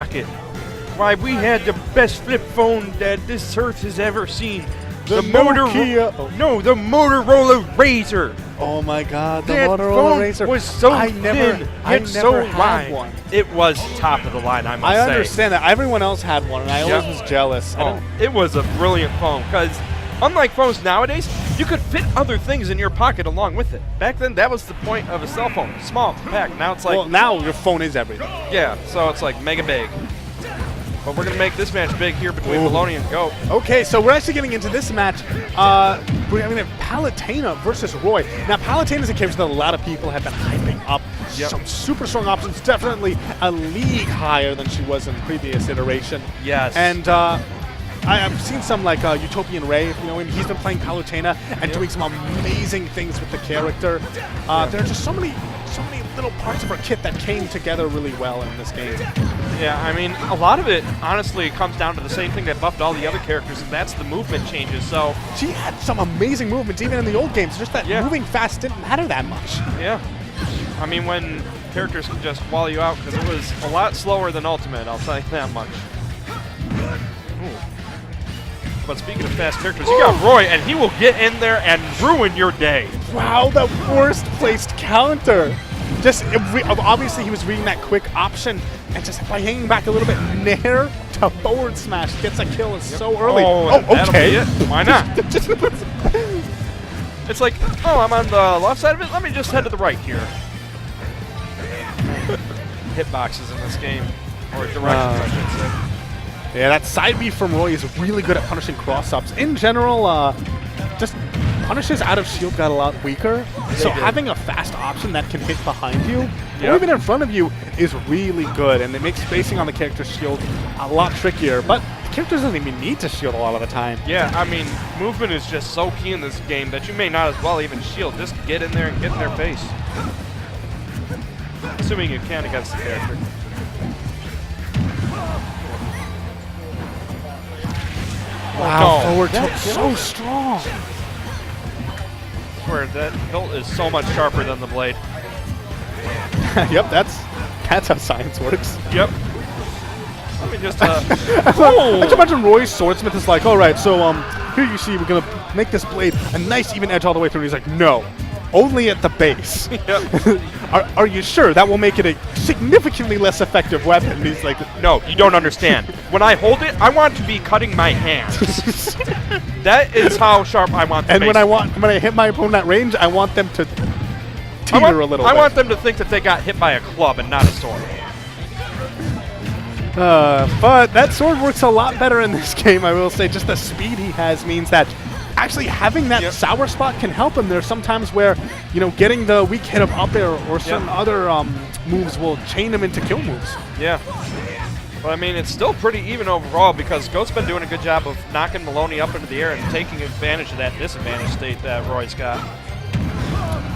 pocket. Why, we had the best flip phone that this earth has ever seen. The Motorola Razr. Oh my God, the That Motorola phone Razr was so I thin, never yet so had wide. one. It was top of the line, I must I say. understand that. Everyone else had one, and I always was jealous. Oh, it was a brilliant phone, because unlike phones nowadays, you could fit other things in your pocket along with it. Back then, that was the point of a cell phone. Small, compact. Now it's like... Well, now your phone is everything. Yeah, so it's like mega big. But we're going to make this match big here between Miloni and Goat. Okay, so we're actually getting into this match. We're going to have Palutena versus Roy. Now, Palutena is a character that a lot of people have been hyping up. Yep. Some super strong options, definitely a league higher than she was in previous iteration. Yes. And I've seen some like Utopian Ray, you know, and he's been playing Palutena and doing some amazing things with the character. There are just so many little parts of her kit that came together really well in this game. Yeah, I mean, a lot of it, honestly, comes down to the same thing that buffed all the other characters, and that's the movement changes. So she had some amazing movements even in the old games. Just that moving fast didn't matter that much. Yeah. I mean, when characters can just wall you out, because it was a lot slower than Ultimate, I'll tell you that much. Ooh. But speaking of fast characters, you got Roy, and he will get in there and ruin your day. Wow, the worst placed counter. Just obviously he was reading that quick option, and just by hanging back a little bit, nair to forward smash gets a kill so early. Oh, okay. That'll be it. Why not? It's like, oh, I'm on the left side of it. Let me just head to the right here. Hitboxes in this game, or directions, I should say. Yeah, that side B from Roy is really good at punishing cross-ups. In general, just punishes out of shield got a lot weaker, so having a fast option that can hit behind you, or even in front of you, is really good, and it makes spacing on the character's shield a lot trickier, but the character doesn't even need to shield a lot of the time. Yeah, I mean, movement is just so key in this game that you may not as well even shield. Just get in there and get in their face. Assuming you can against the character. Wow, forward tilt so strong. Where that hilt is so much sharper than the blade. Yep, that's how science works. Yep. Let me just I can imagine Roy's swordsmith is like, all right, so here you see we're gonna make this blade a nice even edge all the way through. And he's like, no, only at the base. Yep. Are you sure that will make it a significantly less effective weapon? And he's like, no, you don't understand. When I hold it, I want to be cutting my hands. That is how sharp I want the and base. when I hit my opponent at range, I want them to teeter a little bit. I want them to think that they got hit by a club and not a sword. But that sword works a lot better in this game, I will say. Just the speed he has means that actually having that sour spot can help him. There's sometimes where, you know, getting the weak hit of up air or certain other moves will chain him into kill moves. Yeah. But I mean, it's still pretty even overall because Goat's been doing a good job of knocking Miloni up into the air and taking advantage of that disadvantage state that Roy's got.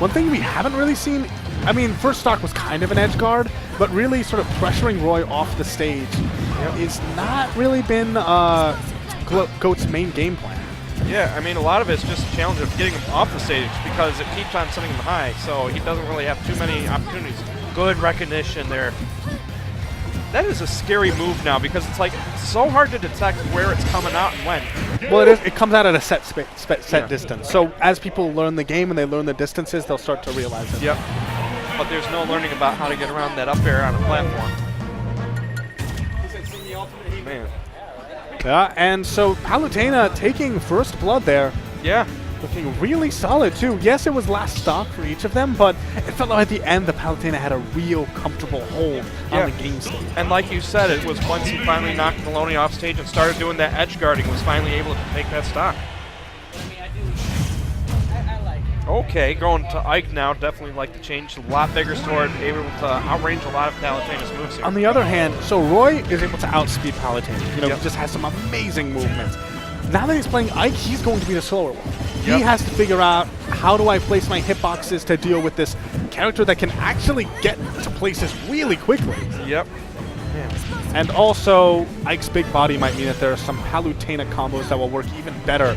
One thing we haven't really seen, I mean, first stock was kind of an edge guard, but really sort of pressuring Roy off the stage is not really been Goat's main game plan. Yeah, I mean, a lot of it's just a challenge of getting him off the stage because it keeps on sending him high, so he doesn't really have too many opportunities. Good recognition there. That is a scary move now because it's like so hard to detect where it's coming out and when. Well, it comes out at a set distance. So as people learn the game and they learn the distances, they'll start to realize it. Yep. But there's no learning about how to get around that up air on a platform. Man. Yeah, and so Palutena taking first blood there. Yeah. Looking really solid, too. Yes, it was last stock for each of them, but it felt like at the end the Palutena had a real comfortable hold on the game state. And like you said, it was once he finally knocked Miloni off stage and started doing that edge guarding, was finally able to take that stock. Okay, going to Ike now. Definitely like to change. A lot bigger sword, able to outrange a lot of Palutena's moves here. On the other hand, so Roy is able to outspeed Palutena. You know, he just has some amazing movements. Now that he's playing Ike, he's going to be the slower one. He has to figure out, how do I place my hitboxes to deal with this character that can actually get to places really quickly. Yep. Yeah. And also, Ike's big body might mean that there are some Palutena combos that will work even better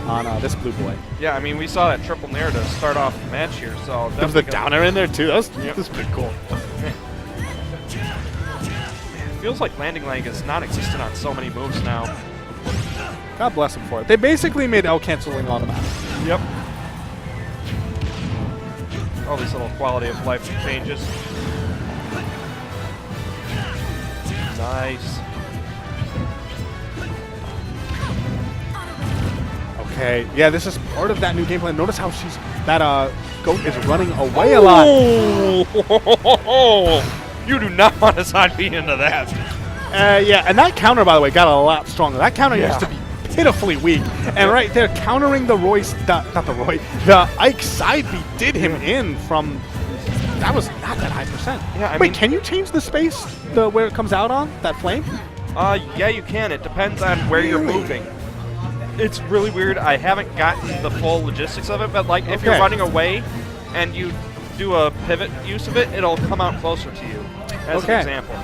on this blue boy. Yeah, I mean, we saw that triple nair to start off the match here, so there was the down air in there too. That was pretty cool. feels like landing lag is non-existent on so many moves now. God bless them for it. They basically made L canceling automatic. Yep. All these little quality of life changes. Nice. Okay, yeah, this is part of that new game plan. Notice how that goat is running away a lot. Oh, you do not want to side me into that. Yeah, and that counter, by the way, got a lot stronger. That counter used to be pitifully weak. And right there, countering the the Ike side B did him in from, that was not that high percent. Yeah, Wait, can you change the space, where it comes out on, that flame? Yeah, you can. It depends on where you're moving. It's really weird. I haven't gotten the full logistics of it, but like if you're running away and you do a pivot use of it, it'll come out closer to you, as an example.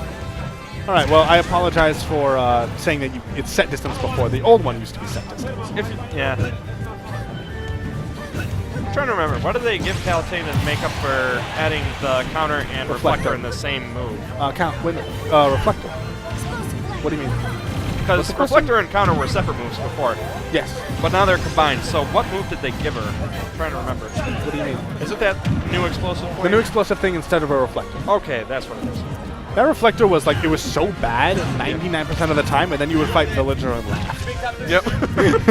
All right, well, I apologize for saying that it's set distance before. The old one used to be set distance. Yeah. I'm trying to remember. What did they give Palutena to make up for adding the counter and reflector in the same move? Reflector. What do you mean? Because reflector and counter were separate moves before. Yes. But now they're combined. So what move did they give her? I'm trying to remember. What do you mean? Is it that new explosive thing? The new explosive thing instead of a reflector. Okay, that's what it is. That reflector was like, it was so bad 99% of the time, and then you would fight Villager and laugh. Yep.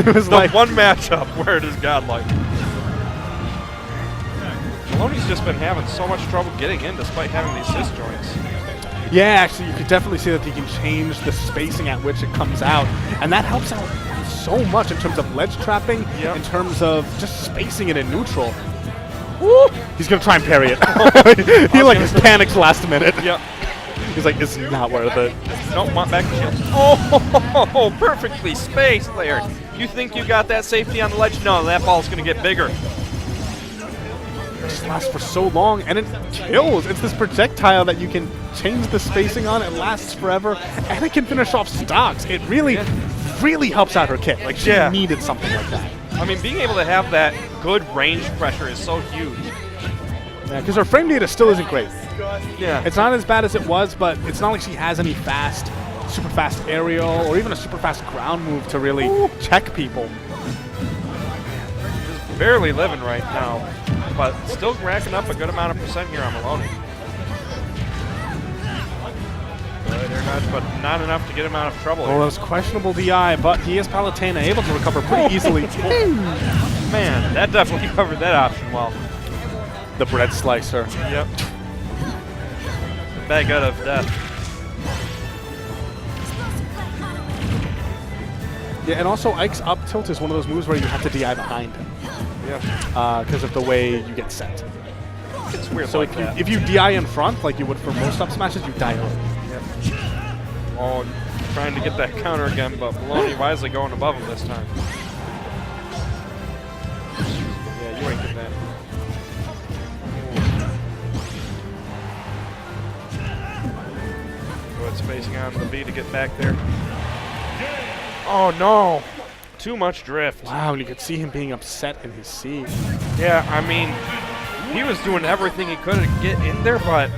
It was the like one matchup where it is godlike. Miloni's just been having so much trouble getting in despite having these assist joints. Yeah, actually, you could definitely see that he can change the spacing at which it comes out, and that helps out so much in terms of ledge trapping, in terms of just spacing it in neutral. Woo! He's gonna try and parry it. He like panics last minute. Yep. He's like, it's not worth it. Don't want back to shield. Oh, perfectly spaced there. You think you got that safety on the ledge? No, that ball's gonna get bigger. It just lasts for so long, and it kills. It's this projectile that you can change the spacing on. It lasts forever, and it can finish off stocks. It really, really helps out her kit. Like, she needed something like that. I mean, being able to have that good range pressure is so huge. Yeah, because her frame data still isn't great. Yeah. It's not as bad as it was, but it's not like she has any super fast aerial, or even a super fast ground move to really check people. Just barely living right now, but still racking up a good amount of percent here on Miloni. Good air dodge, but not enough to get him out of trouble. Oh, that was questionable DI, but he is Palutena, able to recover pretty easily. Man, that definitely covered that option well. The bread slicer. Yep. The baguette of death. Yeah, and also Ike's up tilt is one of those moves where you have to DI behind him. Yeah. Because of the way you get set. It's weird. So like that. if you DI in front, like you would for most up smashes, you die early. Yep. Oh, trying to get that counter again, but Miloni wisely going above him this time. Yeah, you ain't get that. Good spacing on the B to get back there. Oh no! Too much drift. Wow, and you could see him being upset in his seat. Yeah, I mean, he was doing everything he could to get in there, but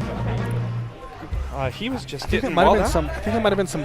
he was just getting well down. I think it might have been some